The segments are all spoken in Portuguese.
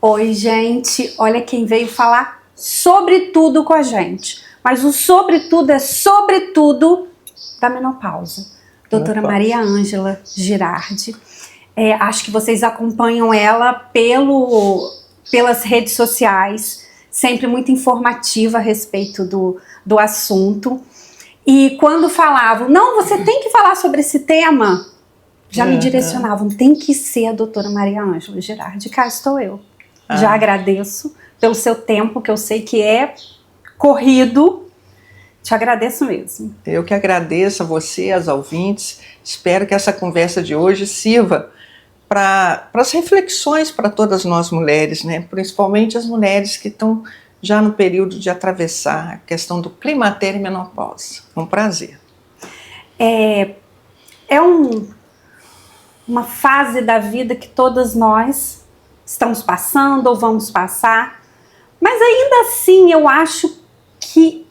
Oi, gente, olha quem veio falar sobre tudo com a gente. Mas o sobretudo é sobretudo da menopausa. Doutora Maria Ângela Girardi. Acho que vocês acompanham ela pelas redes sociais, sempre muito informativa a respeito do assunto. E quando falavam, não, você tem que falar sobre esse tema, já me direcionavam, tem que ser a doutora Maria Ângela Girardi. Cá estou eu. Já agradeço pelo seu tempo, que eu sei que é corrido. Te agradeço mesmo. Eu que agradeço a você, aos ouvintes. Espero que essa conversa de hoje sirva para as reflexões para todas nós mulheres, né? Principalmente as mulheres que estão já no período de atravessar a questão do climatério e menopausa. É um prazer. Uma fase da vida que todas nós estamos passando ou vamos passar, mas ainda assim eu acho que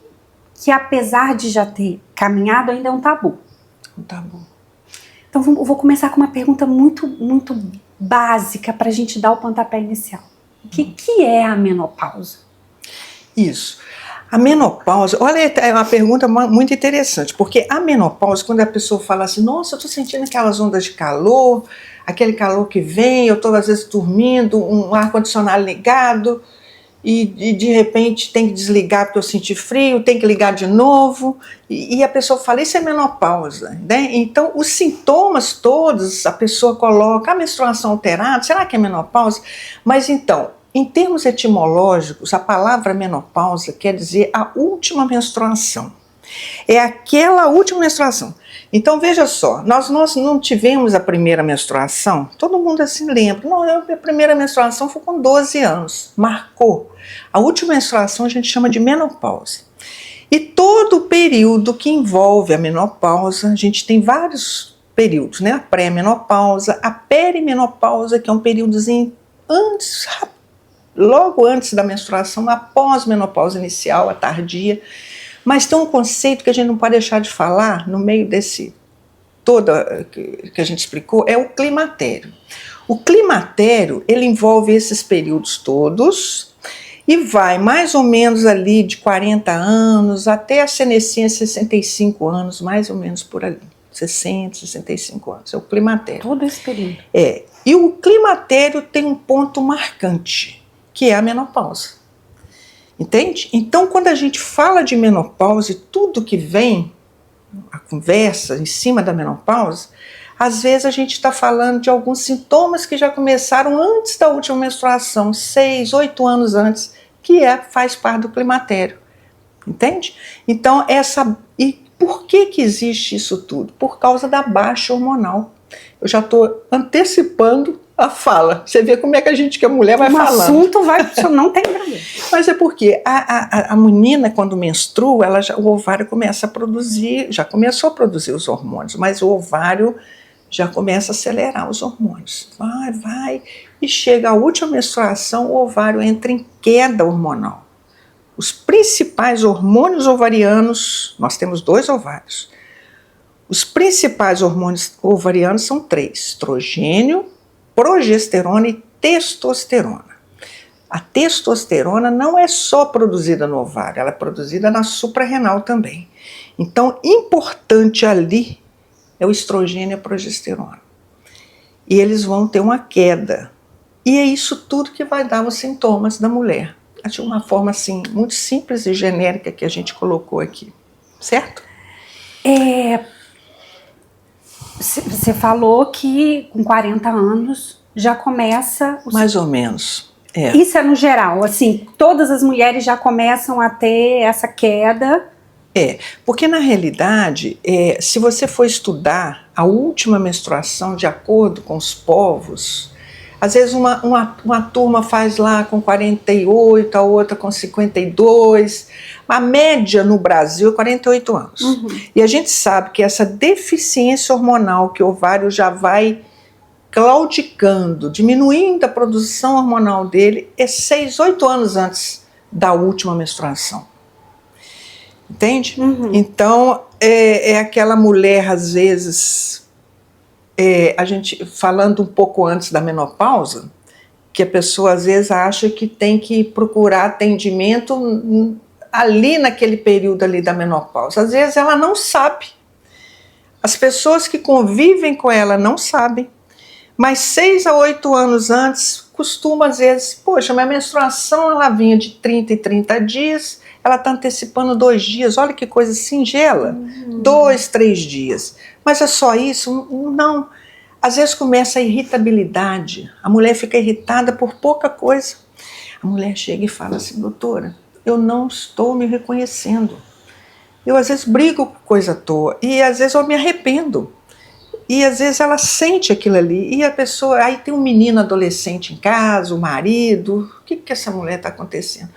apesar de já ter caminhado, ainda é um tabu. Um tabu. Então eu vou começar com uma pergunta muito, muito básica para a gente dar o pontapé inicial. O que é a menopausa? Isso. A menopausa, olha, é uma pergunta muito interessante, porque a menopausa, quando a pessoa fala assim, nossa, eu estou sentindo aquelas ondas de calor, aquele calor que vem, eu estou às vezes dormindo, um ar-condicionado ligado, e de repente tem que desligar porque eu senti frio, tem que ligar de novo, e a pessoa fala, isso é menopausa, né? Então os sintomas todos, a pessoa coloca a menstruação alterada, será que é menopausa? Mas então, em termos etimológicos, a palavra menopausa quer dizer a última menstruação. É aquela última menstruação. Então veja só, nós não tivemos a primeira menstruação, todo mundo assim lembra, não, a primeira menstruação foi com 12 anos, marcou. A última menstruação a gente chama de menopausa. E todo o período que envolve a menopausa, a gente tem vários períodos, né? A pré-menopausa, a perimenopausa, que é um períodozinho antes, logo antes da menstruação, a pós-menopausa inicial, a tardia. Mas tem um conceito que a gente não pode deixar de falar no meio desse todo que a gente explicou, é o climatério. O climatério, ele envolve esses períodos todos e vai mais ou menos ali de 40 anos até a senescência, 65 anos, mais ou menos por ali. 60, 65 anos, é o climatério. Todo esse período. E o climatério tem um ponto marcante, que é a menopausa. Entende? Então, quando a gente fala de menopausa e tudo que vem, a conversa em cima da menopausa, às vezes a gente está falando de alguns sintomas que já começaram antes da última menstruação, 6, 8 anos antes, que faz parte do climatério. Entende? Então, e por que existe isso tudo? Por causa da baixa hormonal. Eu já estou antecipando a fala. Você vê como é que a gente, que a mulher vai falando. O assunto não tem problema. Mas é porque a menina, quando menstrua, o ovário começa a produzir, já começou a produzir os hormônios, mas o ovário já começa a acelerar os hormônios. Vai, e chega a última menstruação, o ovário entra em queda hormonal. Os principais hormônios ovarianos, nós temos 2 ovários. Os principais hormônios ovarianos são 3, estrogênio, progesterona e testosterona. A testosterona não é só produzida no ovário, ela é produzida na suprarrenal também. Então, importante ali é o estrogênio e a progesterona. E eles vão ter uma queda. E é isso tudo que vai dar os sintomas da mulher. De uma forma assim, muito simples e genérica que a gente colocou aqui. Certo? Você falou que com 40 anos já começa... Mais ou menos. Isso é no geral, assim, todas as mulheres já começam a ter essa queda? Porque na realidade, se você for estudar a última menstruação de acordo com os povos, às vezes uma turma faz lá com 48, a outra com 52, a média no Brasil é 48 anos. Uhum. E a gente sabe que essa deficiência hormonal que o ovário já vai claudicando, diminuindo a produção hormonal dele, é 6, 8 anos antes da última menstruação. Entende? Uhum. Então, é aquela mulher, às vezes, a gente falando um pouco antes da menopausa, que a pessoa às vezes acha que tem que procurar atendimento ali naquele período ali da menopausa. Às vezes ela não sabe. As pessoas que convivem com ela não sabem. Mas 6 a 8 anos antes, costuma às vezes, poxa, minha menstruação ela vinha de 30 em 30 dias, ela está antecipando 2 dias, olha que coisa singela, 2, 3 dias. Mas é só isso? Não. Às vezes começa a irritabilidade, a mulher fica irritada por pouca coisa. A mulher chega e fala assim, doutora, eu não estou me reconhecendo. Eu às vezes brigo com coisa à toa e às vezes eu me arrependo. E às vezes ela sente aquilo ali e a pessoa, aí tem um menino adolescente em casa, o marido, o que essa mulher está acontecendo?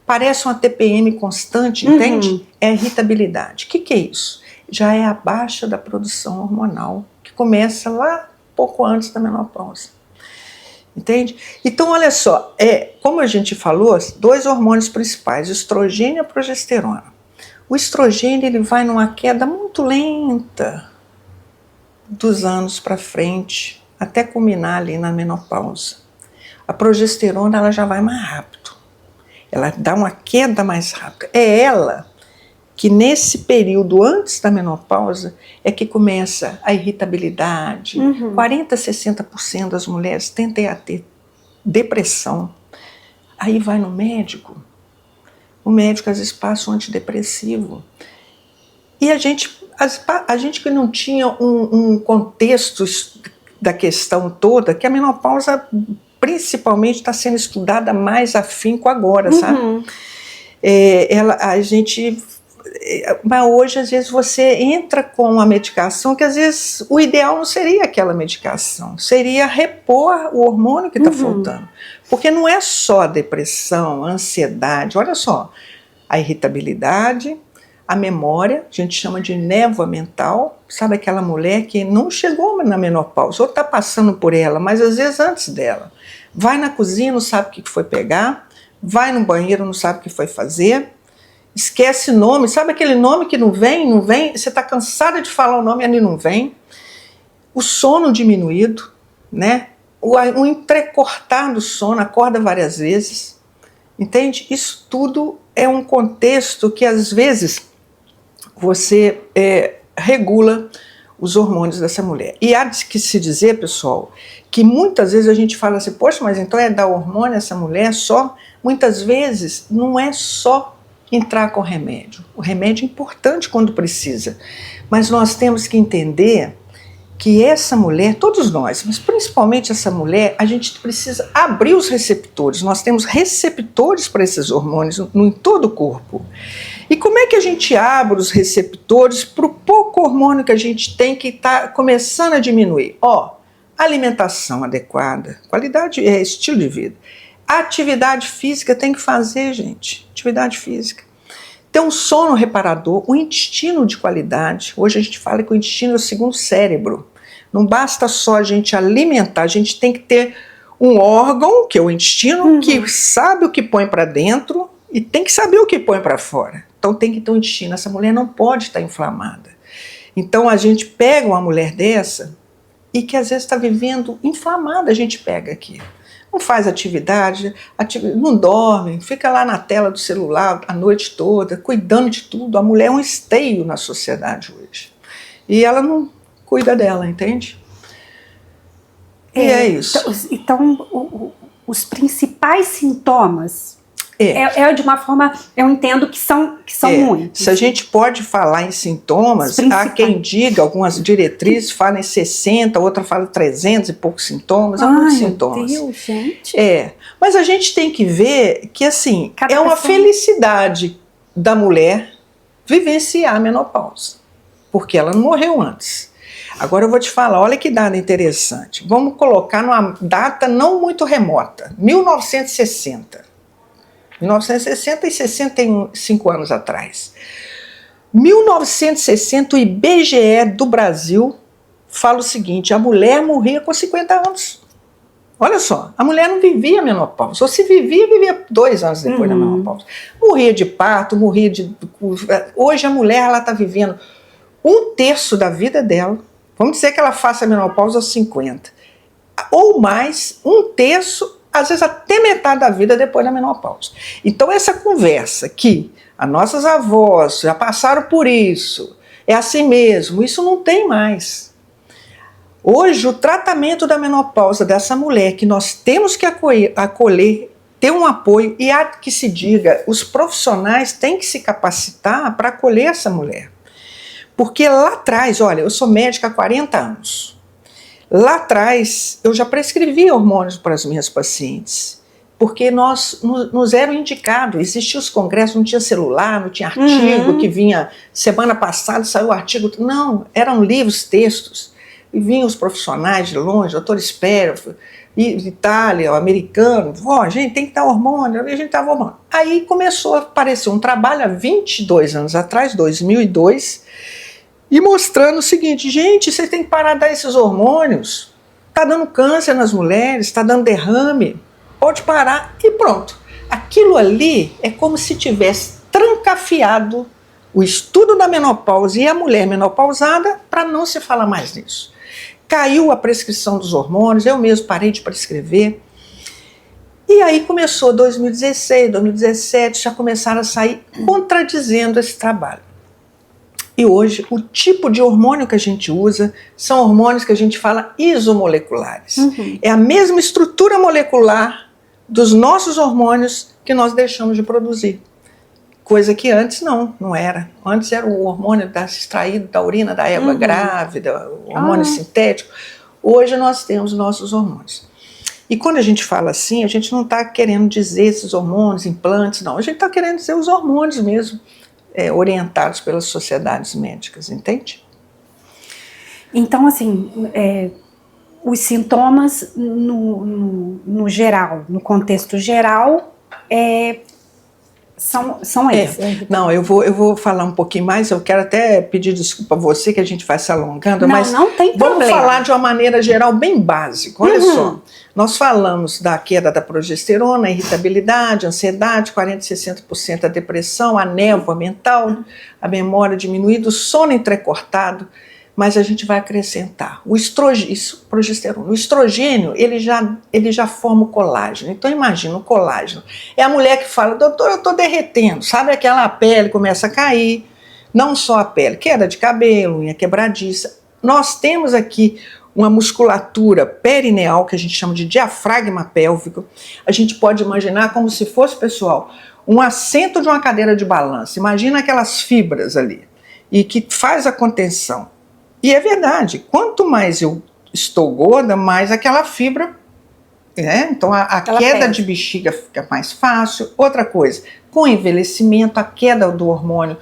Parece uma TPM constante, entende? É irritabilidade. O que é isso? Já é a baixa da produção hormonal, que começa lá pouco antes da menopausa. Entende? Então, olha só, como a gente falou, 2 hormônios principais, o estrogênio e a progesterona. O estrogênio ele vai numa queda muito lenta dos anos para frente, até culminar ali na menopausa. A progesterona ela já vai mais rápido. Ela dá uma queda mais rápida. É ela que nesse período antes da menopausa é que começa a irritabilidade. 40% a 60% das mulheres tendem a ter depressão. Aí vai no médico. O médico às vezes passa um antidepressivo. E a gente que não tinha um contexto da questão toda, que a menopausa principalmente está sendo estudada mais afinco agora, sabe? Mas hoje às vezes você entra com uma medicação que às vezes o ideal não seria aquela medicação, seria repor o hormônio que está faltando. Porque não é só a depressão, a ansiedade, olha só, a irritabilidade, a memória, a gente chama de névoa mental, sabe aquela mulher que não chegou na menopausa, ou está passando por ela, mas às vezes antes dela. Vai na cozinha, não sabe o que foi pegar, vai no banheiro, não sabe o que foi fazer, esquece nome, sabe aquele nome que não vem, você está cansada de falar o nome e ele não vem. O sono diminuído, né? O entrecortar do sono, acorda várias vezes, entende? Isso tudo é um contexto que às vezes você regula os hormônios dessa mulher. E há de que se dizer, pessoal, que muitas vezes a gente fala assim, poxa, mas então é dar hormônio a essa mulher só? Muitas vezes não é só entrar com remédio. O remédio é importante quando precisa, mas nós temos que entender que essa mulher, todos nós, mas principalmente essa mulher, a gente precisa abrir os receptores. Nós temos receptores para esses hormônios em todo o corpo. E como é que a gente abre os receptores para o pouco hormônio que a gente tem que está começando a diminuir? Alimentação adequada, qualidade, estilo de vida. Atividade física tem que fazer, gente. Atividade física. Ter um sono reparador, um intestino de qualidade. Hoje a gente fala que o intestino é o segundo cérebro. Não basta só a gente alimentar, a gente tem que ter um órgão, que é o intestino, que sabe o que põe para dentro e tem que saber o que põe para fora. Então tem que ter um intestino. Essa mulher não pode estar inflamada. Então a gente pega uma mulher dessa e que às vezes está vivendo inflamada, a gente pega aqui. Não faz atividade, não dorme, fica lá na tela do celular a noite toda, cuidando de tudo. A mulher é um esteio na sociedade hoje. E ela não cuida dela, entende? E é isso. Então os principais sintomas, de uma forma, eu entendo que são muitos. Se a gente pode falar em sintomas, há quem diga, algumas diretrizes falam em 60, outra fala 300 e poucos sintomas, há muitos sintomas. Meu Deus, gente. Mas a gente tem que ver que assim, é uma felicidade da mulher vivenciar a menopausa, porque ela não morreu antes. Agora eu vou te falar, olha que dado interessante. Vamos colocar numa data não muito remota, 1960. 1960 e 65 anos atrás. 1960, o IBGE do Brasil fala o seguinte, a mulher morria com 50 anos. Olha só, a mulher não vivia menopausa, ou se vivia 2 anos depois da menopausa. Morria de parto, morria de... Hoje a mulher está vivendo 1/3 da vida dela, vamos dizer que ela faça a menopausa aos 50, ou mais, 1/3 às vezes até metade da vida depois da menopausa. Então essa conversa que as nossas avós já passaram por isso, é assim mesmo, isso não tem mais. Hoje o tratamento da menopausa dessa mulher que nós temos que acolher, ter um apoio, e há que se diga, os profissionais têm que se capacitar para acolher essa mulher. Porque lá atrás, olha, eu sou médica há 40 anos. Lá atrás, eu já prescrevi hormônios para as minhas pacientes, porque nos eram indicados, existiam os congressos, não tinha celular, não tinha artigo que vinha, semana passada saiu o artigo, não, eram livros, textos, e vinham os profissionais de longe, doutor Espera, Itália, o americano, gente, tem que dar hormônio, a gente dava hormônio. Aí começou a aparecer um trabalho há 22 anos atrás, 2002, e mostrando o seguinte, gente, você tem que parar de dar esses hormônios, está dando câncer nas mulheres, está dando derrame, pode parar e pronto. Aquilo ali é como se tivesse trancafiado o estudo da menopausa e a mulher menopausada para não se falar mais nisso. Caiu a prescrição dos hormônios, eu mesmo parei de prescrever. E aí começou 2016, 2017, já começaram a sair contradizendo esse trabalho. E hoje, o tipo de hormônio que a gente usa são hormônios que a gente fala isomoleculares. É a mesma estrutura molecular dos nossos hormônios que nós deixamos de produzir. Coisa que antes não era. Antes era o hormônio extraído da urina da égua grávida, o hormônio sintético. Hoje nós temos nossos hormônios. E quando a gente fala assim, a gente não está querendo dizer esses hormônios, implantes, não. A gente está querendo dizer os hormônios mesmo, orientados pelas sociedades médicas, entende? Então, assim, os sintomas no geral, no contexto geral, são esses. Não, eu vou falar um pouquinho mais, eu quero até pedir desculpa a você que a gente vai se alongando, mas não tem vamos problema. falar de uma maneira geral bem básica. Olha só, nós falamos da queda da progesterona, irritabilidade, ansiedade, 40% a 60% a depressão, a névoa mental, a memória diminuída, o sono entrecortado, mas a gente vai acrescentar o estrogênio, progesterona. O estrogênio, ele já forma o colágeno. Então imagina o colágeno. É a mulher que fala, doutor, eu estou derretendo, sabe aquela pele começa a cair, não só a pele, queda de cabelo, unha quebradiça. Nós temos aqui uma musculatura perineal, que a gente chama de diafragma pélvico. A gente pode imaginar como se fosse, pessoal, um assento de uma cadeira de balanço. Imagina aquelas fibras ali, e que faz a contenção. E é verdade, quanto mais eu estou gorda, mais aquela fibra, então a queda de bexiga fica mais fácil. Outra coisa, com o envelhecimento, a queda do hormônio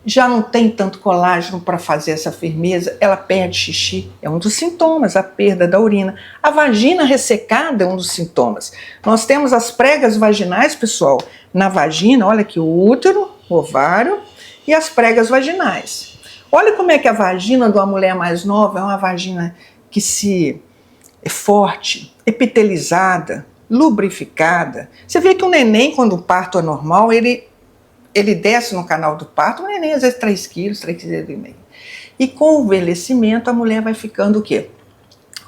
já não tem tanto colágeno para fazer essa firmeza, ela perde xixi, é um dos sintomas, a perda da urina. A vagina ressecada é um dos sintomas. Nós temos as pregas vaginais, pessoal, na vagina, olha aqui, o útero, o ovário e as pregas vaginais. Olha como é que a vagina de uma mulher mais nova é uma vagina que é forte, epitelizada, lubrificada. Você vê que o neném, quando o parto é normal, ele desce no canal do parto, o neném às vezes 3 quilos, 3,5 kg. E com o envelhecimento a mulher vai ficando o quê?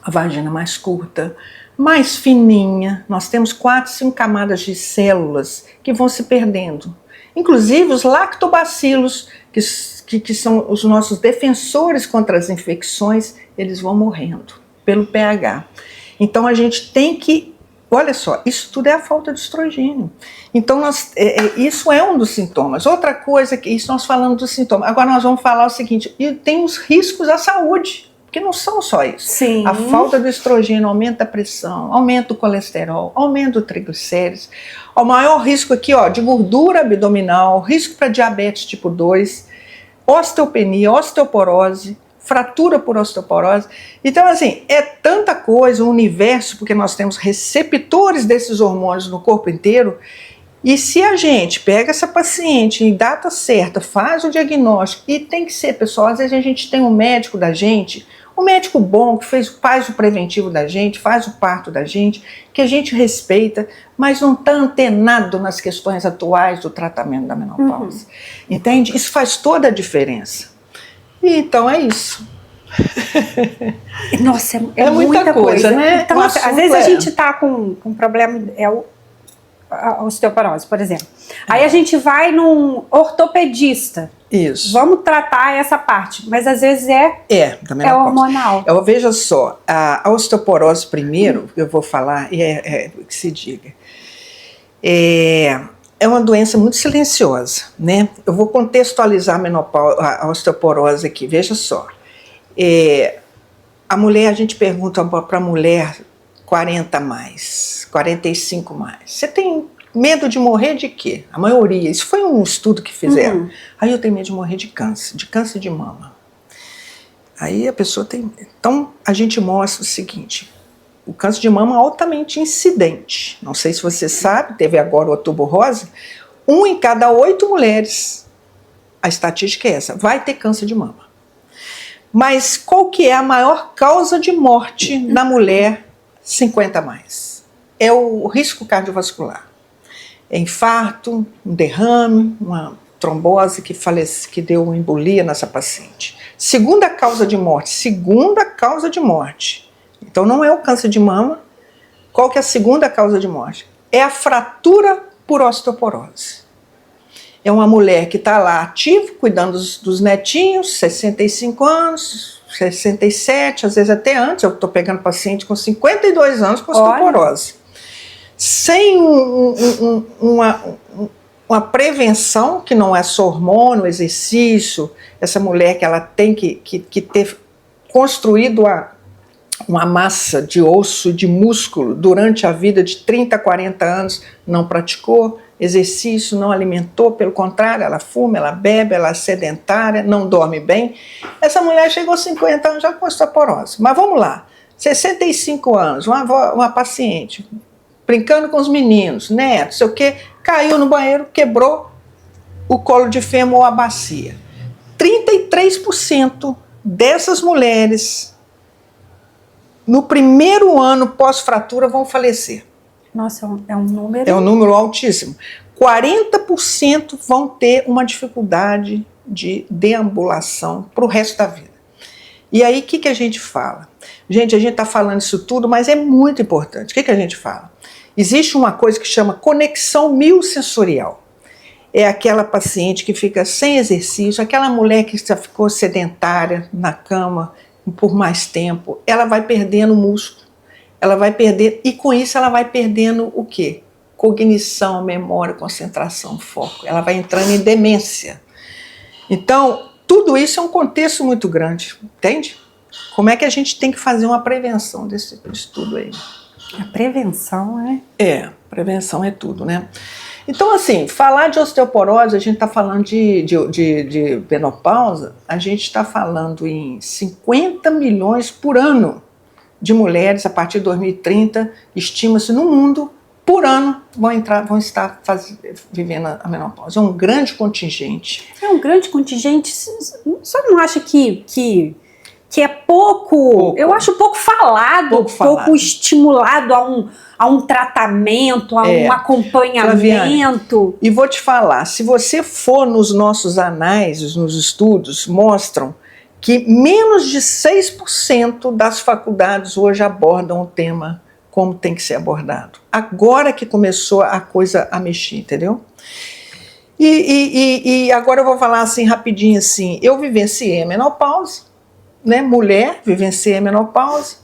A vagina mais curta, mais fininha. Nós temos 4, 5 camadas de células que vão se perdendo. Inclusive os lactobacilos, que são os nossos defensores contra as infecções, eles vão morrendo pelo pH. Então a gente tem que, olha só, isso tudo é a falta de estrogênio. Então isso é um dos sintomas. Outra coisa, que isso nós falamos dos sintomas. Agora nós vamos falar o seguinte, e tem os riscos à saúde, porque não são só isso. Sim. A falta do estrogênio aumenta a pressão, aumenta o colesterol, aumenta o triglicérides. O maior risco aqui, de gordura abdominal, risco para diabetes tipo 2, osteopenia, osteoporose, fratura por osteoporose. Então, assim, é tanta coisa, o universo, porque nós temos receptores desses hormônios no corpo inteiro. E se a gente pega essa paciente em data certa, faz o diagnóstico, e tem que ser, pessoal, às vezes a gente tem um médico da gente, um médico bom que faz o preventivo da gente, faz o parto da gente, que a gente respeita, mas não está antenado nas questões atuais do tratamento da menopausa. Entende? Isso faz toda a diferença. E então é isso. Nossa, é muita coisa, né? Então, às vezes a gente tá com um problema, a osteoporose, por exemplo. Aí a gente vai num ortopedista. Isso. Vamos tratar essa parte, mas às vezes é hormonal. Veja só, a osteoporose primeiro, eu vou falar, que se diga, é uma doença muito silenciosa, né? Eu vou contextualizar a osteoporose aqui, veja só. A mulher, a gente pergunta para a mulher 40 mais, 45 mais. Você tem medo de morrer de quê? A maioria. Isso foi um estudo que fizeram. Aí eu tenho medo de morrer de câncer de mama. Aí a pessoa tem... Então a gente mostra o seguinte, o câncer de mama é altamente incidente. Não sei se você sabe, teve agora o Outubro Rosa, 1 em cada 8 mulheres, a estatística é essa, vai ter câncer de mama. Mas qual que é a maior causa de morte na mulher 50 a mais? É o risco cardiovascular. É infarto, um derrame, uma trombose que deu uma embolia nessa paciente. Segunda causa de morte. Então não é o câncer de mama. Qual que é a segunda causa de morte? É a fratura por osteoporose. É uma mulher que está lá ativa, cuidando dos netinhos, 65 anos, 67, às vezes até antes. Eu estou pegando paciente com 52 anos com osteoporose. Sem uma prevenção, que não é só hormônio, exercício, essa mulher que ela tem que ter construído uma massa de osso e de músculo durante a vida de 30 a 40 anos, não praticou exercício, não alimentou, pelo contrário, ela fuma, ela bebe, ela é sedentária, não dorme bem. Essa mulher chegou aos 50 anos já com osteoporose. Mas vamos lá, 65 anos, uma paciente, brincando com os meninos, netos, sei o quê, caiu no banheiro, quebrou o colo de fêmur ou a bacia. 33% dessas mulheres, no primeiro ano pós-fratura, vão falecer. Nossa, é um número... É um número altíssimo. 40% vão ter uma dificuldade de deambulação para o resto da vida. E aí, o que a gente fala? Gente, a gente está falando isso tudo, mas é muito importante. O que a gente fala? Existe uma coisa que chama conexão miosensorial. É aquela paciente que fica sem exercício, aquela mulher que já ficou sedentária na cama por mais tempo, ela vai perdendo músculo. Ela vai perder, e com isso ela vai perdendo o quê? Cognição, memória, concentração, foco. Ela vai entrando em demência. Então, tudo isso é um contexto muito grande, entende? Como é que a gente tem que fazer uma prevenção desse estudo aí? A prevenção, né? Prevenção é tudo, né? Então, assim, falar de osteoporose, a gente está falando de menopausa, a gente está falando em 50 milhões por ano de mulheres, a partir de 2030, estima-se no mundo, por ano, vão estar vivendo a menopausa. É um grande contingente. É um grande contingente. Você não acha que é pouco, eu acho pouco falado, pouco estimulado a um tratamento, a um acompanhamento? Flaviane, e vou te falar, se você for nos nossos anais, nos estudos, mostram que menos de 6% das faculdades hoje abordam o tema como tem que ser abordado. Agora que começou a coisa a mexer, entendeu? E agora eu vou falar assim rapidinho assim, eu vivenciei a menopausa, né? Mulher, vivenciei a menopausa.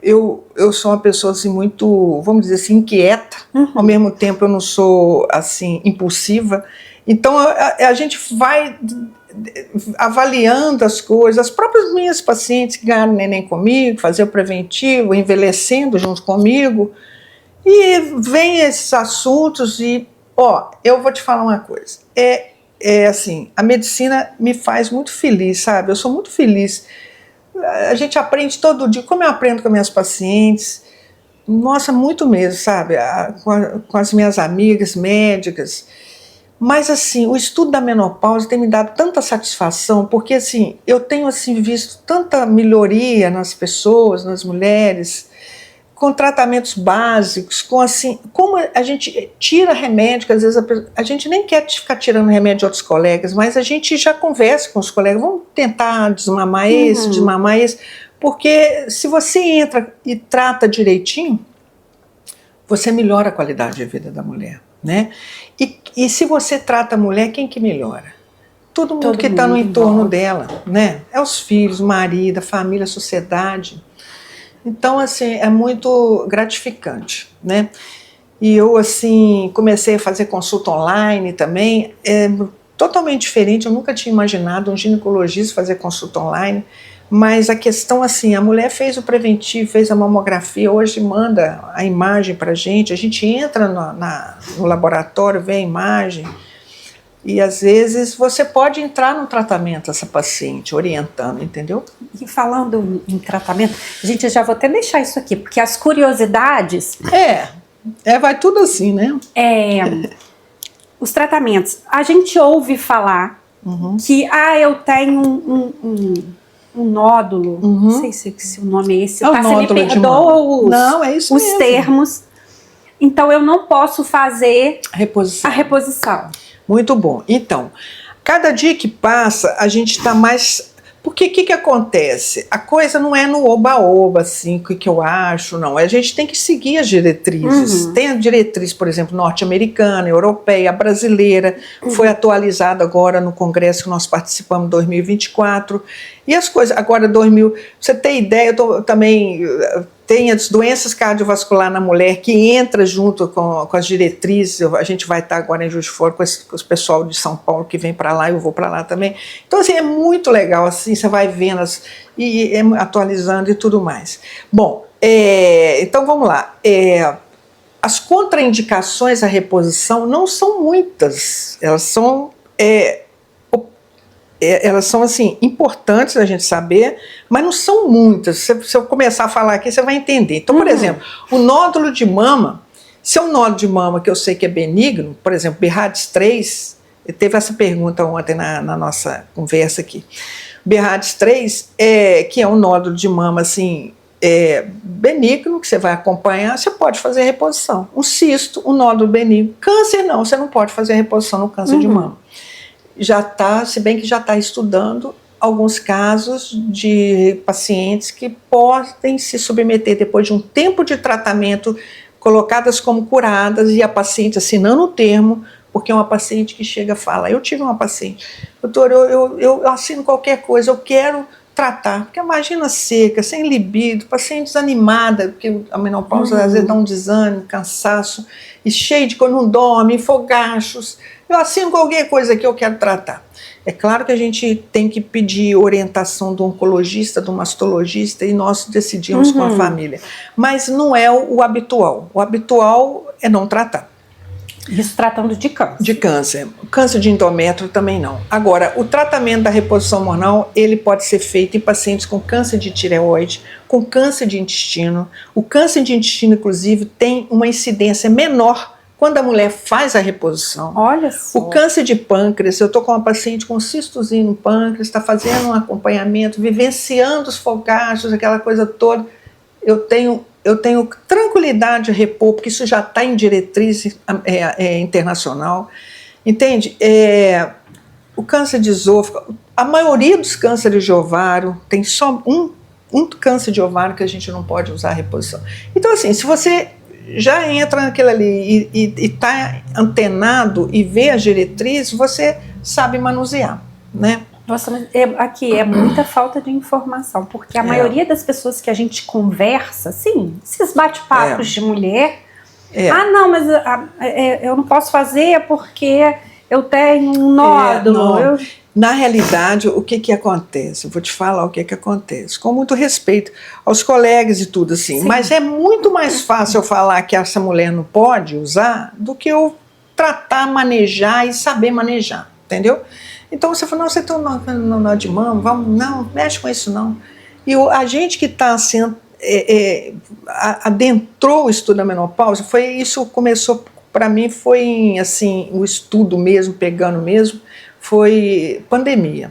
Eu sou uma pessoa assim muito, vamos dizer assim, inquieta, ao mesmo tempo eu não sou assim impulsiva. Então a gente vai avaliando as coisas, as próprias minhas pacientes que ganharam neném comigo, fazer o preventivo, envelhecendo junto comigo, e vem esses assuntos e, eu vou te falar uma coisa, assim, a medicina me faz muito feliz, sabe? Eu sou muito feliz. A gente aprende todo dia, como eu aprendo com as minhas pacientes, nossa, muito mesmo, sabe? Com as minhas amigas médicas. Mas assim, o estudo da menopausa tem me dado tanta satisfação, porque assim, eu tenho assim, visto tanta melhoria nas pessoas, nas mulheres, com tratamentos básicos, com assim, como a gente tira remédio, que às vezes a gente nem quer ficar tirando remédio de outros colegas, mas a gente já conversa com os colegas, vamos tentar desmamar esse, desmamar esse, porque se você entra e trata direitinho, você melhora a qualidade de vida da mulher, né? E se você trata a mulher, quem que melhora? Todo mundo que está no entorno dela, né? É os filhos, o marido, a família, a sociedade. Então, assim, é muito gratificante, né? E eu, assim, comecei a fazer consulta online também, totalmente diferente, eu nunca tinha imaginado um ginecologista fazer consulta online, mas a questão, assim, a mulher fez o preventivo, fez a mamografia, hoje manda a imagem pra gente, a gente entra no laboratório, vê a imagem, e às vezes você pode entrar no tratamento essa paciente, orientando, entendeu? E falando em tratamento, gente, eu já vou até deixar isso aqui, porque as curiosidades... vai tudo assim, né? Os tratamentos, a gente ouve falar que, eu tenho um nódulo, não sei se o nome é esse, você me perdoa não, é isso os mesmo. termos, então eu não posso fazer a reposição. Muito bom. Então, cada dia que passa, a gente está mais... Porque o que acontece? A coisa não é no oba-oba, assim, o que eu acho, não. A gente tem que seguir as diretrizes. Tem a diretriz, por exemplo, norte-americana, europeia, brasileira, foi atualizada agora no congresso que nós participamos em 2024. E as coisas, agora, você tem ideia, eu também... Tem as doenças cardiovasculares na mulher que entra junto com as diretrizes. A gente vai estar agora em Juiz de Fora com o pessoal de São Paulo que vem para lá, eu vou para lá também. Então, assim, é muito legal, assim, você vai vendo atualizando e tudo mais. Bom, então vamos lá. As contraindicações à reposição não são muitas, elas são assim, importantes a gente saber, mas não são muitas. Se eu começar a falar aqui, você vai entender. Então, por exemplo, o nódulo de mama, se é um nódulo de mama que eu sei que é benigno, por exemplo, BRADS 3, teve essa pergunta ontem na nossa conversa aqui. BRADS 3, que é um nódulo de mama assim, benigno, que você vai acompanhar, você pode fazer a reposição. Um cisto, um nódulo benigno. Câncer não, você não pode fazer a reposição no câncer de mama. Se bem que já está estudando alguns casos de pacientes que podem se submeter depois de um tempo de tratamento, colocadas como curadas, e a paciente assinando o termo, porque é uma paciente que chega e fala, eu tive uma paciente, doutor, eu assino qualquer coisa, eu quero tratar, porque imagina seca, sem libido, paciente desanimada, porque a menopausa às vezes dá um desânimo, cansaço, e cheio de quando não dorme, fogachos, eu assino qualquer coisa que eu quero tratar. É claro que a gente tem que pedir orientação do oncologista, do mastologista, e nós decidimos com a família. Mas não é o habitual. O habitual é não tratar. Isso tratando de câncer. De câncer. Câncer de endométrio também não. Agora, o tratamento da reposição hormonal, ele pode ser feito em pacientes com câncer de tireoide, com câncer de intestino. O câncer de intestino, inclusive, tem uma incidência menor quando a mulher faz a reposição. Olha só. O câncer de pâncreas, eu estou com uma paciente com cistozinho no pâncreas, está fazendo um acompanhamento, vivenciando os fogachos, aquela coisa toda. Eu tenho tranquilidade de repor, porque isso já está em diretriz internacional. Entende? O câncer de esôfago, a maioria dos cânceres de ovário, tem só um câncer de ovário que a gente não pode usar a reposição. Então, assim, se você já entra naquilo ali e está antenado e vê as diretrizes, você sabe manusear, né? Nossa, mas aqui é muita falta de informação, porque a maioria das pessoas que a gente conversa, sim, esses bate-papos de mulher, não, mas eu não posso fazer porque eu tenho um nódulo. Na realidade, o que acontece? Eu vou te falar o que acontece. Com muito respeito aos colegas e tudo assim. Sim. Mas é muito mais fácil eu falar que essa mulher não pode usar do que eu tratar, manejar e saber manejar. Entendeu? Então você fala, não, você tem um nó de mama, não, mexe com isso não. E a gente que está assim, adentrou o estudo da menopausa, isso começou, para mim, foi assim, o estudo mesmo, pegando mesmo, foi pandemia.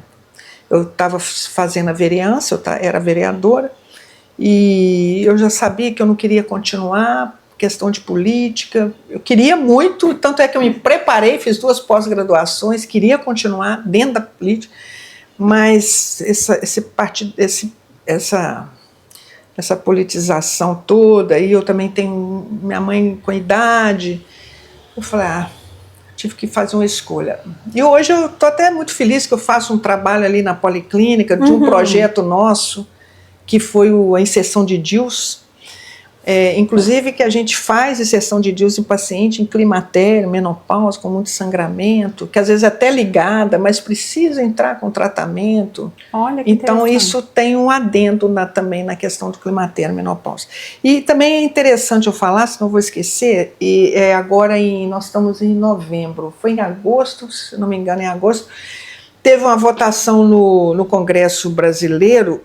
Eu estava fazendo a vereança, eu era vereadora, e eu já sabia que eu não queria continuar, questão de política, eu queria muito, tanto é que eu me preparei, fiz 2 pós-graduações, queria continuar dentro da política, mas essa politização toda, e eu também tenho minha mãe com idade, eu falei, tive que fazer uma escolha. E hoje eu estou até muito feliz que eu faço um trabalho ali na Policlínica, de um projeto nosso, que foi a inserção de DIUs, inclusive que a gente faz inserção de DIUs em paciente em climatério, menopausa, com muito sangramento, que às vezes é até ligada, mas precisa entrar com tratamento. Olha que então isso tem um adendo também na questão do climatério, menopausa. E também é interessante eu falar, senão eu vou esquecer, agora nós estamos em novembro, foi em agosto, se não me engano, em agosto, teve uma votação no Congresso Brasileiro,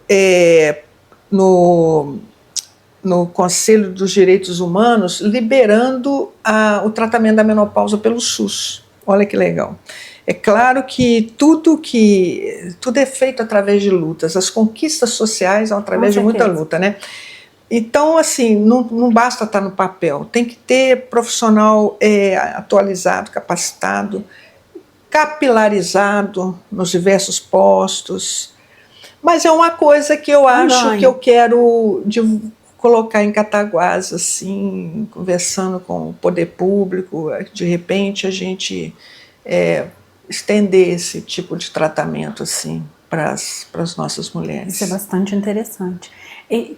no Conselho dos Direitos Humanos, liberando o tratamento da menopausa pelo SUS. Olha que legal. É claro que tudo é feito através de lutas, as conquistas sociais são através de muita luta, né? Então, assim, não basta estar no papel, tem que ter profissional atualizado, capacitado, capilarizado nos diversos postos, mas é uma coisa que eu acho que eu quero colocar em Cataguás, assim, conversando com o poder público, de repente a gente estender esse tipo de tratamento assim, para as nossas mulheres. Isso é bastante interessante. E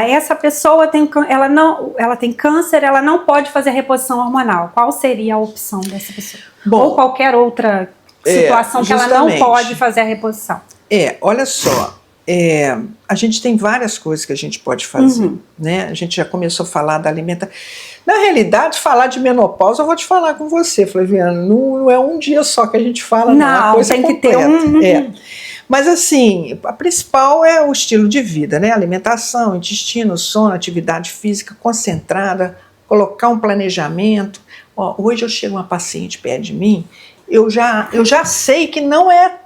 essa pessoa ela tem câncer, ela não pode fazer reposição hormonal. Qual seria a opção dessa pessoa? Bom, ou qualquer outra situação que ela não pode fazer a reposição? Olha só, a gente tem várias coisas que a gente pode fazer, né? A gente já começou a falar da alimentação. Na realidade, falar de menopausa, eu vou te falar com você, Flaviana, não é um dia só que a gente fala, não, é uma coisa tem completa. Que ter Mas assim, a principal é o estilo de vida, né? Alimentação, intestino, sono, atividade física concentrada, colocar um planejamento. Hoje eu chego uma paciente perto de mim, eu já sei que não é.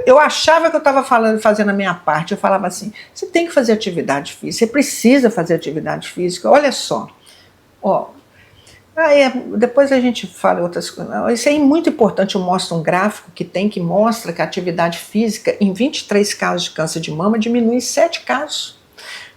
Eu achava que eu estava fazendo a minha parte, eu falava assim, você tem que fazer atividade física, você precisa fazer atividade física, olha só. Depois a gente fala outras coisas. Isso é muito importante, eu mostro um gráfico que mostra que a atividade física, em 23 casos de câncer de mama, diminui em 7 casos.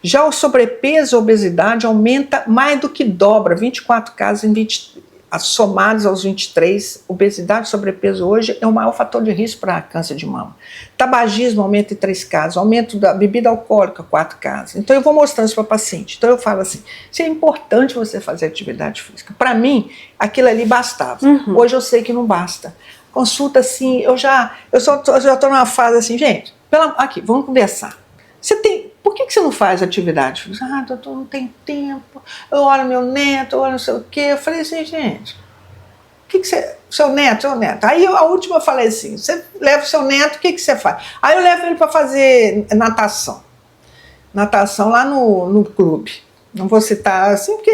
Já o sobrepeso e a obesidade aumenta mais do que dobra, 24 casos em 20, somados aos 23, obesidade e sobrepeso hoje é o maior fator de risco para câncer de mama. Tabagismo aumenta em 3 casos, aumento da bebida alcoólica 4 casos. Então eu vou mostrando isso para o paciente. Então eu falo assim, isso é importante você fazer atividade física. Para mim, aquilo ali bastava. Hoje eu sei que não basta. Consulta assim, eu já estou numa fase assim, gente, aqui, vamos conversar. Por que você não faz atividade física? Doutor, não tem tempo, eu olho meu neto, eu olho não sei o quê. Eu falei assim, gente, seu neto. Aí a última eu falei assim, você leva o seu neto, o que você faz? Aí eu levo ele para fazer natação lá no clube, não vou citar assim, porque...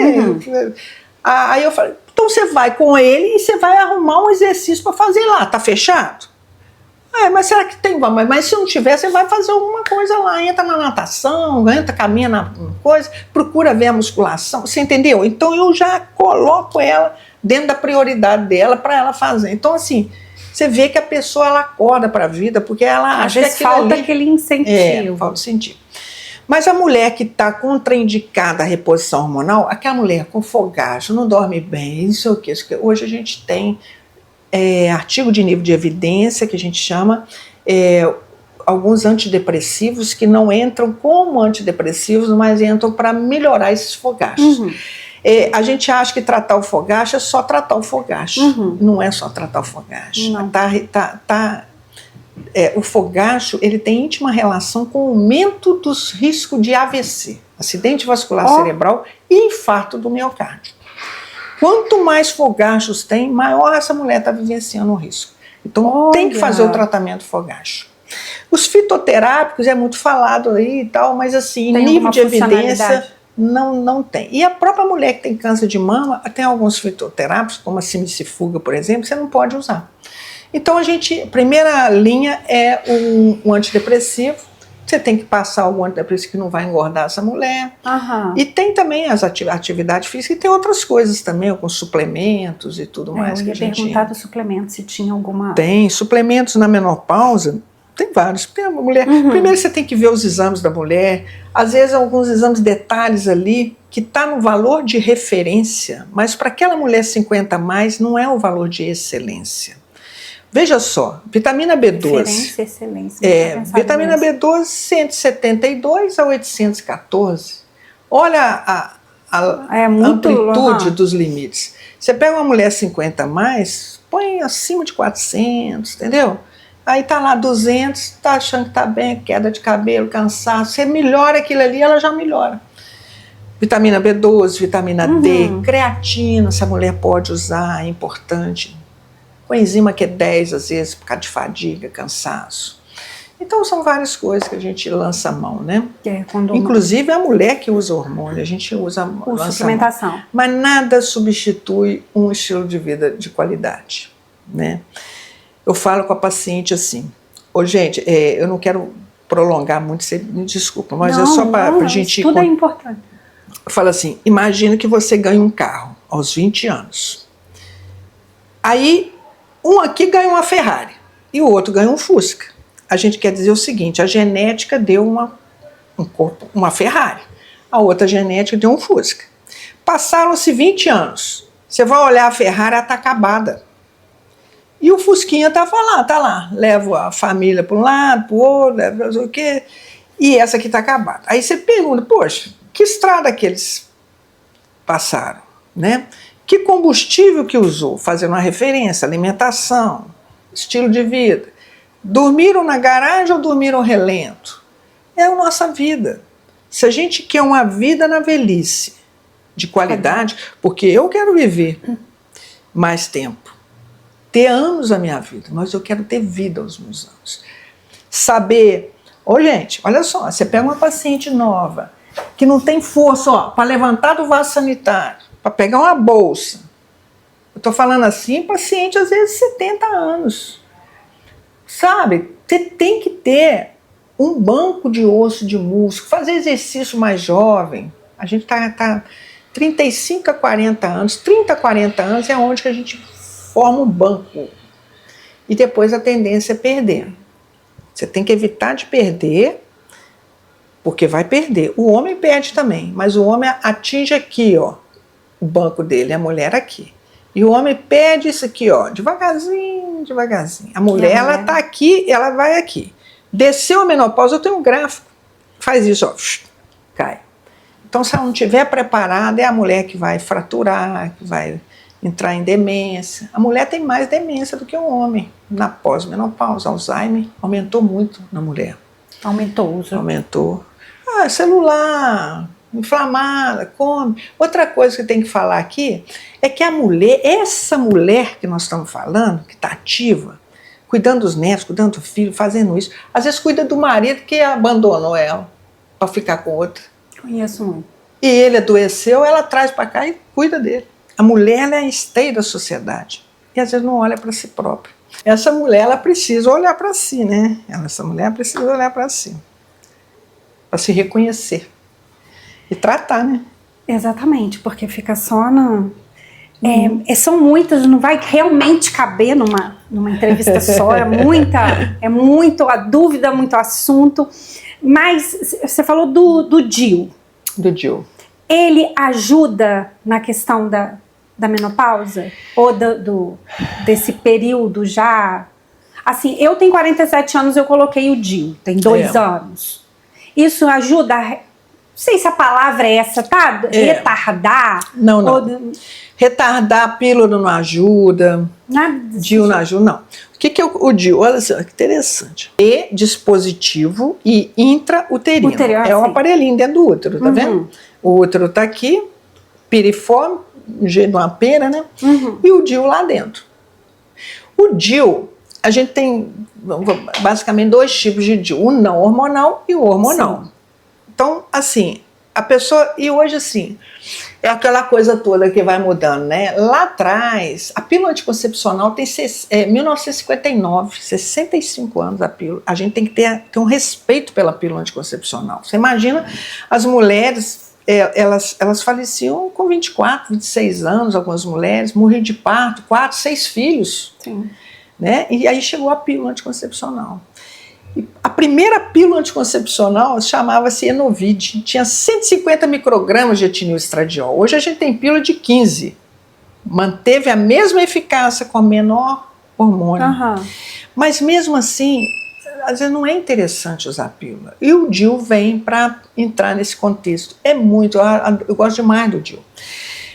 Aí eu falei, então você vai com ele e você vai arrumar um exercício para fazer lá, tá fechado? Mas será que tem? Mas se não tiver, você vai fazer alguma coisa lá, entra na natação, caminha na coisa, procura ver a musculação, você entendeu? Então eu já coloco ela dentro da prioridade dela para ela fazer. Então assim, você vê que a pessoa ela acorda para a vida, porque ela acha que falta aquele incentivo. Falta incentivo. Mas a mulher que está contraindicada a reposição hormonal, aquela mulher com fogacho, não dorme bem, não sei o que, hoje a gente tem artigo de nível de evidência, que a gente chama, alguns antidepressivos que não entram como antidepressivos, mas entram para melhorar esses fogachos. A gente acha que tratar o fogacho é só tratar o fogacho. Não é só tratar o fogacho. O fogacho ele tem íntima relação com o aumento dos riscos de AVC, acidente vascular cerebral e infarto do miocárdio. Quanto mais fogachos tem, maior essa mulher está vivenciando o risco. Então tem que fazer o tratamento fogacho. Os fitoterápicos é muito falado aí e tal, mas assim, nível de evidência não tem. E a própria mulher que tem câncer de mama, tem alguns fitoterápicos, como a simicifuga, por exemplo, você não pode usar. Então a primeira linha é um antidepressivo, Você tem que passar algum antidepressivo que não vai engordar essa mulher. Aham. E tem também as atividade física e tem outras coisas também, alguns suplementos e tudo mais. Eu ia perguntar do suplemento, se tinha alguma... Tem suplementos na menopausa, tem vários. Mulher, primeiro você tem que ver os exames da mulher, às vezes alguns exames detalhes ali, que está no valor de referência, mas para aquela mulher 50 a mais não é o valor de excelência. Veja só, vitamina B12. Referência, excelência. Vitamina B12, 172 a 814. Olha a amplitude dos limites. Você pega uma mulher 50 a mais, põe acima de 400, entendeu? Aí tá lá 200, tá achando que tá bem, queda de cabelo, cansaço. Você melhora aquilo ali, ela já melhora. Vitamina B12, vitamina D, creatina, essa mulher pode usar, é importante. Coenzima Q10, às vezes, por causa de fadiga, cansaço. Então, são várias coisas que a gente lança a mão, né? Inclusive, a mulher que usa hormônio, a gente usa suplementação. Mas nada substitui um estilo de vida de qualidade, né? Eu falo com a paciente assim, gente, eu não quero prolongar muito, você me desculpa, mas é só para a gente... Tudo é importante. Eu falo assim, imagina que você ganha um carro aos 20 anos. Aí, um aqui ganha uma Ferrari e o outro ganha um Fusca. A gente quer dizer o seguinte, a genética deu uma Ferrari, a outra genética deu um Fusca. Passaram-se 20 anos, você vai olhar a Ferrari, ela está acabada. E o Fusquinha tá lá, leva a família para um lado, para o outro, leva não sei o quê, e essa aqui está acabada. Aí você pergunta, poxa, que estrada que eles passaram, né? Que combustível que usou, fazendo uma referência, alimentação, estilo de vida. Dormiram na garagem ou dormiram relento? É a nossa vida. Se a gente quer uma vida na velhice, de qualidade, porque eu quero viver mais tempo, ter anos na minha vida, mas eu quero ter vida aos meus anos. Saber, gente, olha só, você pega uma paciente nova, que não tem força para levantar do vaso sanitário, para pegar uma bolsa. Eu estou falando assim, paciente às vezes 70 anos. Sabe, você tem que ter um banco de osso, de músculo, fazer exercício mais jovem. A gente está 35 a 40 anos, 30 a 40 anos é onde que a gente forma um banco. E depois a tendência é perder. Você tem que evitar de perder, porque vai perder. O homem perde também, mas o homem atinge aqui, ó, o banco dele, a mulher aqui. E o homem perde isso aqui, ó, devagarzinho, devagarzinho. A mulher, ela tá aqui, ela vai aqui. Desceu a menopausa, eu tenho um gráfico. Faz isso, ó, cai. Então, se ela não estiver preparada, é a mulher que vai fraturar, que vai entrar em demência. A mulher tem mais demência do que o homem. Na pós-menopausa, Alzheimer aumentou muito na mulher. Aumentou o uso. Aumentou. Celular, inflamada, come. Outra coisa que tem que falar aqui é que a mulher, essa mulher que nós estamos falando, que está ativa, cuidando dos netos, cuidando do filho, fazendo isso, às vezes cuida do marido que abandonou ela para ficar com outra. Conheço muito. E ele adoeceu, ela traz para cá e cuida dele. A mulher, ela é a esteira da sociedade e às vezes não olha para si própria. Essa mulher, ela precisa olhar para si, né? Essa mulher precisa olhar para si, para se reconhecer e tratar, né? Exatamente, porque fica só no... são muitas, não vai realmente caber numa entrevista só, é muito a dúvida, muito assunto. Mas você falou do DIU. Do DIU. Ele ajuda na questão da menopausa? Ou desse período já? Assim, eu tenho 47 anos, eu coloquei o DIU, tem 2 anos. Isso ajuda, não sei se a palavra é essa, tá? Retardar? Não. Retardar, a pílula não ajuda. Nada. DIU não ajuda, não. O que é o DIU? Olha só, que interessante. É dispositivo e intrauterino. É um aparelhinho dentro do útero, tá vendo? O útero tá aqui, piriforme, no jeito de uma pera, né? E o DIU lá dentro. O DIU, a gente tem basicamente 2 tipos de DIU, o não hormonal e o hormonal. Sim. Então, assim, a pessoa, e hoje assim, é aquela coisa toda que vai mudando, né? Lá atrás, a pílula anticoncepcional tem 1959, 65 anos a pílula. A gente tem que ter um respeito pela pílula anticoncepcional. Você imagina as mulheres, elas faleciam com 24, 26 anos, algumas mulheres, morriam de parto, 4, 6 filhos. Sim. Né? E aí chegou a pílula anticoncepcional. A primeira pílula anticoncepcional chamava-se Enovid, tinha 150 microgramas de etilenoestradiol. Hoje a gente tem pílula de 15. Manteve a mesma eficácia com menor hormônio. Mas mesmo assim, às vezes não é interessante usar pílula. E o DIU vem para entrar nesse contexto. É muito, eu gosto demais do DIU.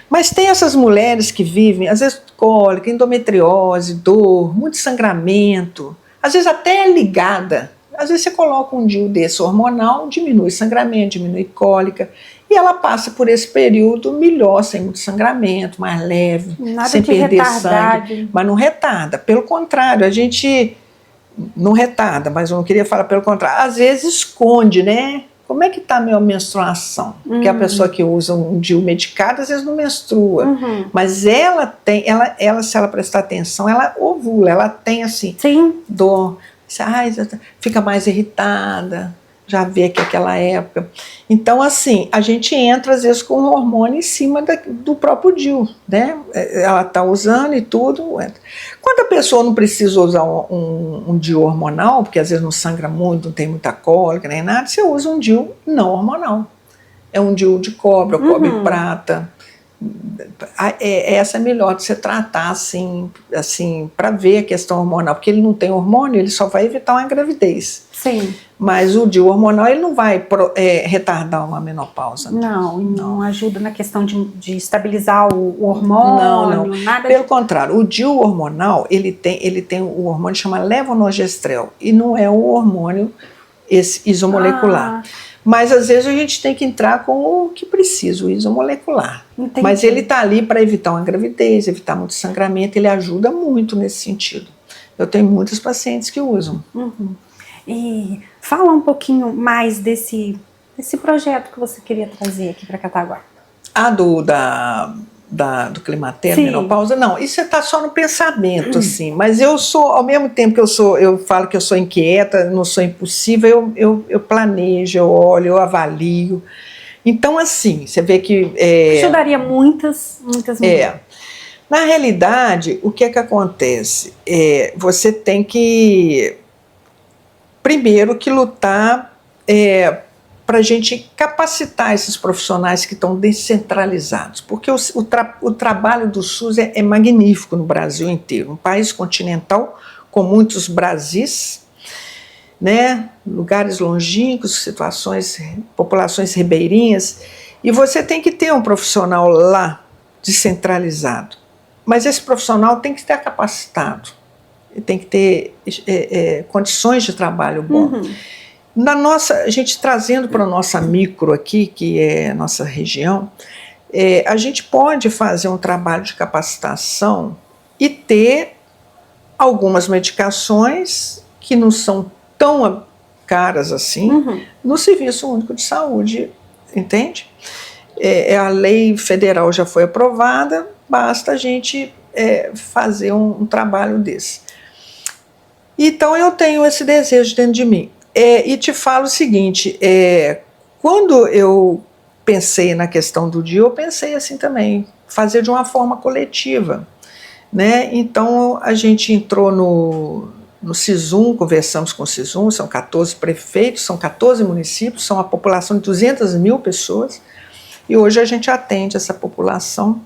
Mas tem essas mulheres que vivem, às vezes cólica, endometriose, dor, muito sangramento, às vezes até ligada. Às vezes você coloca um DIU desse hormonal, diminui sangramento, diminui cólica, e ela passa por esse período melhor, sem muito sangramento, mais leve, nada sem de perder sangue. Mas não retarda, pelo contrário, a gente não retarda, mas eu não queria falar pelo contrário, às vezes esconde, né? Como é que está a minha menstruação? Porque a pessoa que usa um DIU medicado, às vezes não menstrua. Mas ela tem, se ela prestar atenção, ela ovula, ela tem assim, dor, fica mais irritada, já vê que aquela época. Então, assim, a gente entra às vezes com o hormônio em cima do próprio DIU, né? Ela está usando e tudo. Quando a pessoa não precisa usar um DIU hormonal, porque às vezes não sangra muito, não tem muita cólica nem nada, você usa um DIU não hormonal. É um DIU de cobre, ou cobre prata. Essa é melhor de você tratar assim para ver a questão hormonal, porque ele não tem hormônio, ele só vai evitar uma gravidez. Sim. Mas o DIU hormonal ele não vai retardar uma menopausa. Não ajuda na questão de estabilizar o hormônio. Não. Nada Pelo contrário, o DIU hormonal ele tem o hormônio que chama levonorgestrel e não é um hormônio isomolecular. Mas às vezes a gente tem que entrar com o que precisa, o isomolecular. Entendi. Mas ele está ali para evitar uma gravidez, evitar muito sangramento, ele ajuda muito nesse sentido. Eu tenho muitos pacientes que usam. E fala um pouquinho mais desse projeto que você queria trazer aqui para Cataguá. Do climatério, menopausa, não, isso está só no pensamento, assim, mas eu sou, ao mesmo tempo que eu falo que eu sou inquieta, não sou impulsiva, eu planejo, eu olho, eu avalio. Então, assim, você vê que... Ajudaria muitas mulheres. Na realidade, o que é que acontece? Você tem que, primeiro, que lutar para a gente capacitar esses profissionais que estão descentralizados, porque o trabalho do SUS é magnífico no Brasil inteiro, um país continental com muitos Brasis, né, lugares longínquos, populações ribeirinhas, e você tem que ter um profissional lá descentralizado, mas esse profissional tem que estar capacitado, tem que ter condições de trabalho bom. A gente trazendo para a nossa micro aqui, que é a nossa região, a gente pode fazer um trabalho de capacitação e ter algumas medicações que não são tão caras assim no Serviço Único de Saúde, entende? A lei federal já foi aprovada, basta a gente fazer um trabalho desse. Então eu tenho esse desejo dentro de mim. E te falo o seguinte, quando eu pensei na questão do DIU, eu pensei assim também, fazer de uma forma coletiva, né? Então a gente entrou no SISUM, conversamos com o SISUM, são 14 prefeitos, são 14 municípios, são uma população de 200 mil pessoas, e hoje a gente atende essa população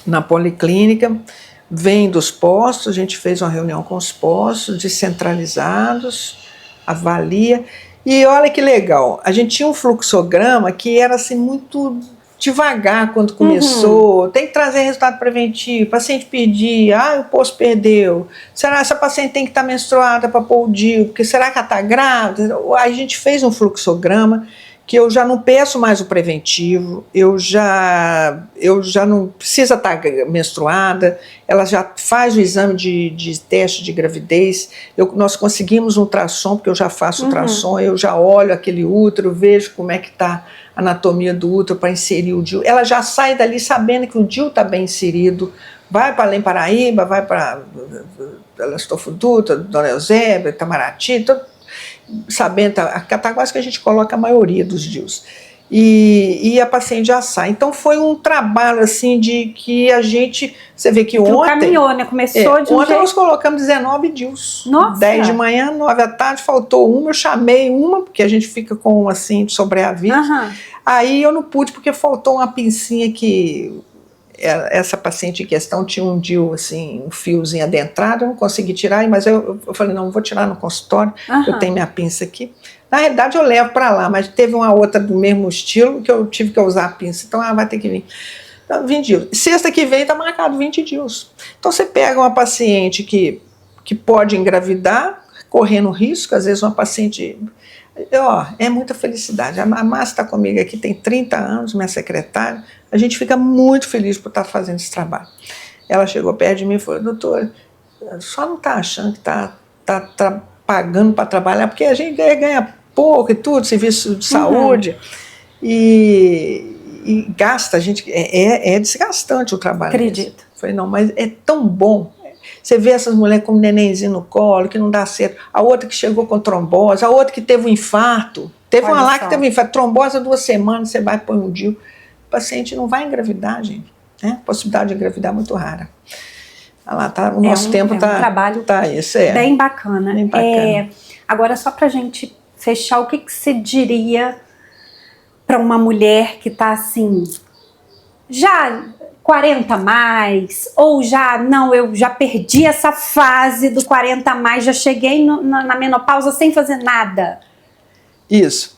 na policlínica, vem dos postos, a gente fez uma reunião com os postos descentralizados, avalia, e olha que legal, a gente tinha um fluxograma que era assim muito devagar quando começou, tem que trazer resultado preventivo, o paciente pedir, o posto perdeu, será que essa paciente tem que estar menstruada para pôr o DIU, porque será que ela está grávida? A gente fez um fluxograma que eu já não peço mais o preventivo, eu já não precisa estar menstruada, ela já faz o exame de teste de gravidez, nós conseguimos um ultrassom, porque eu já faço ultrassom, eu já olho aquele útero, vejo como é que está a anatomia do útero para inserir o DIU, ela já sai dali sabendo que o DIU está bem inserido, vai para Além Paraíba, vai para Astolfo Dutra, Dona Eusébia, Itamaraty, sabendo, a Cataguases que a gente coloca a maioria dos DIUs. E a paciente já sai. Então foi um trabalho assim de que a gente, você vê que ontem caminhou, né? Começou de um ontem jeito... nós colocamos 19 DIUs. Nossa. 10 de manhã, 9 à tarde, faltou uma, eu chamei uma, porque a gente fica com assim de sobreaviso. Aí eu não pude porque faltou uma pincinha que essa paciente em questão tinha um DIU, assim, um fiozinho adentrado, eu não consegui tirar, mas eu falei, não, vou tirar no consultório, eu tenho minha pinça aqui. Na realidade eu levo para lá, mas teve uma outra do mesmo estilo que eu tive que usar a pinça, então vai ter que vir. Então, 20 DIUs. Sexta que vem está marcado 20 DIUs. Então você pega uma paciente que pode engravidar, correndo risco, às vezes uma paciente... é muita felicidade. A Márcia está comigo aqui, tem 30 anos, minha secretária. A gente fica muito feliz por estar fazendo esse trabalho. Ela chegou perto de mim e falou, doutora, só não está achando que está pagando para trabalhar, porque a gente ganha pouco e tudo, serviço de saúde, e gasta, a gente, é desgastante o trabalho. Acredito. Falei, não, mas é tão bom. Você vê essas mulheres com um nenenzinho no colo, que não dá certo. A outra que chegou com trombose, a outra que teve um infarto. Teve uma lá que teve um infarto. Trombose há 2 semanas, você vai pôr um DIU. O paciente não vai engravidar, gente. Né? A possibilidade de engravidar é muito rara. Lá tá, o nosso tempo está... um trabalho isso bem bacana. Bem bacana. Agora, só para a gente fechar, o que você diria para uma mulher que está assim, já 40 mais, ou já, não, eu já perdi essa fase do 40 mais, já cheguei na menopausa sem fazer nada? Isso.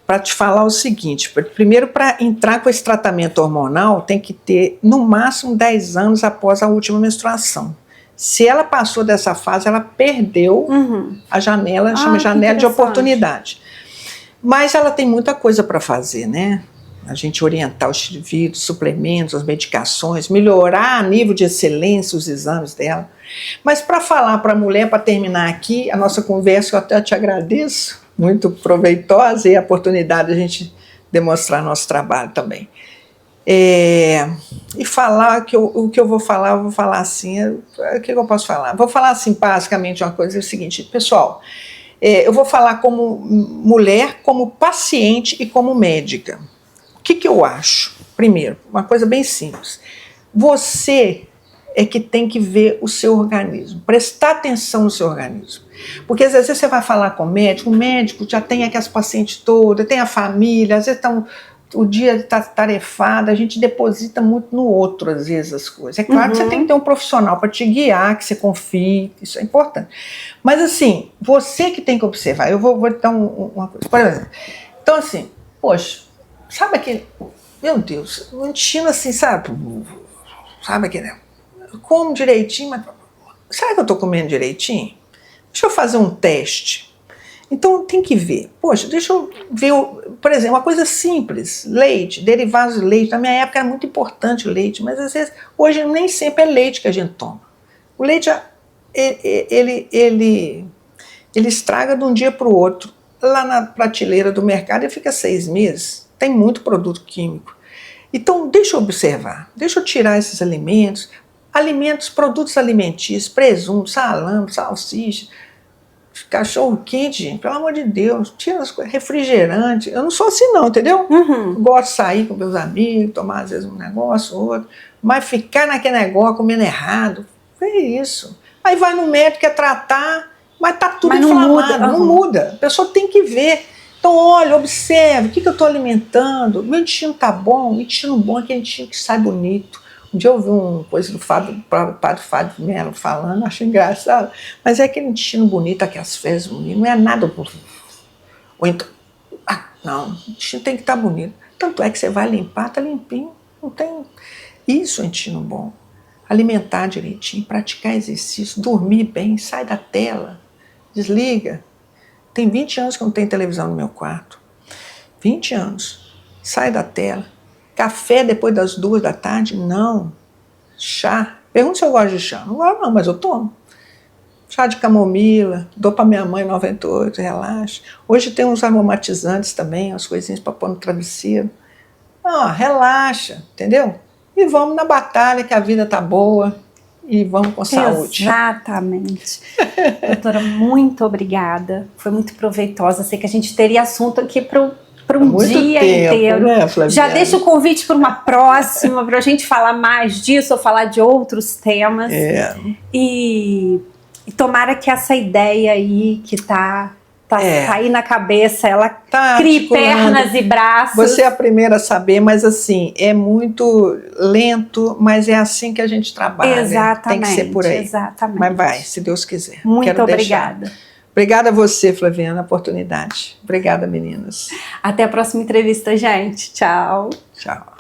Para te falar o seguinte, primeiro, para entrar com esse tratamento hormonal, tem que ter no máximo 10 anos após a última menstruação. Se ela passou dessa fase, ela perdeu a janela, chama janela de oportunidade. Mas ela tem muita coisa para fazer, né? A gente orientar os vírus, suplementos, as medicações, melhorar a nível de excelência os exames dela. Mas para falar para a mulher, para terminar aqui, a nossa conversa, eu até te agradeço, muito proveitosa, e a oportunidade de a gente demonstrar nosso trabalho também. E falar o que eu vou falar assim, o que eu posso falar? Vou falar assim, basicamente, uma coisa, é o seguinte, pessoal, eu vou falar como mulher, como paciente e como médica. O que eu acho? Primeiro, uma coisa bem simples. Você é que tem que ver o seu organismo, prestar atenção no seu organismo. Porque às vezes você vai falar com o médico já tem aquelas pacientes todas, tem a família, às vezes o dia está tarefado, a gente deposita muito no outro, às vezes, as coisas. É claro que você tem que ter um profissional para te guiar, que você confie, isso é importante. Mas assim, você que tem que observar. Eu vou dar uma coisa. Por exemplo, então assim, poxa, sabe aquele, meu Deus, um intestino assim, sabe aquele, eu como direitinho, mas será que eu estou comendo direitinho? Deixa eu fazer um teste. Então tem que ver, poxa, deixa eu ver, por exemplo, uma coisa simples, leite, derivados de leite. Na minha época era muito importante o leite, mas às vezes, hoje nem sempre é leite que a gente toma. O leite, ele estraga de um dia para o outro. Lá na prateleira do mercado ele fica 6 meses, tem muito produto químico. Então deixa eu observar, deixa eu tirar esses alimentos, produtos alimentícios, presunto, salame, salsicha, cachorro quente, gente, pelo amor de Deus, tira as coisas, refrigerante. Eu não sou assim não, entendeu? Gosto de sair com meus amigos, tomar às vezes um negócio, outro, mas ficar naquele negócio comendo errado, é isso. Aí vai no médico, quer tratar, mas tá tudo inflamado, não muda. A pessoa tem que ver. Então, olha, observe, o que eu estou alimentando, meu intestino tá bom, o intestino bom é aquele intestino que sai bonito. Um dia eu ouvi uma coisa do padre Fábio Melo falando, achei engraçado, mas é aquele intestino bonito, aquelas fezes bonitas, não é nada. Ou então, não, o intestino tem que estar bonito. Tanto é que você vai limpar, tá limpinho, não tem. Isso é intestino bom. Alimentar direitinho, praticar exercício, dormir bem, sai da tela, desliga. Tem 20 anos que eu não tenho televisão no meu quarto. 20 anos. Sai da tela. Café depois das 2 da tarde? Não. Chá. Pergunta se eu gosto de chá. Não gosto não, mas eu tomo. Chá de camomila, dou para minha mãe 98, relaxa. Hoje tem uns aromatizantes também, as coisinhas para pôr no travesseiro. Relaxa, entendeu? E vamos na batalha, que a vida tá boa, e vamos com saúde. Exatamente. Doutora, muito obrigada. Foi muito proveitosa. Sei que a gente teria assunto aqui para um Muito dia tempo, inteiro. né, Flaviana? Já deixo o convite para uma próxima, para a gente falar mais disso ou falar de outros temas. E tomara que essa ideia aí que tá aí na cabeça, ela crie pernas e braços. Você é a primeira a saber, mas assim, é muito lento, mas é assim que a gente trabalha. Exatamente. Tem que ser por aí. Exatamente. Mas vai, se Deus quiser. Muito obrigada. Obrigada a você, Flaviana, a oportunidade. Obrigada, meninas. Até a próxima entrevista, gente. Tchau. Tchau.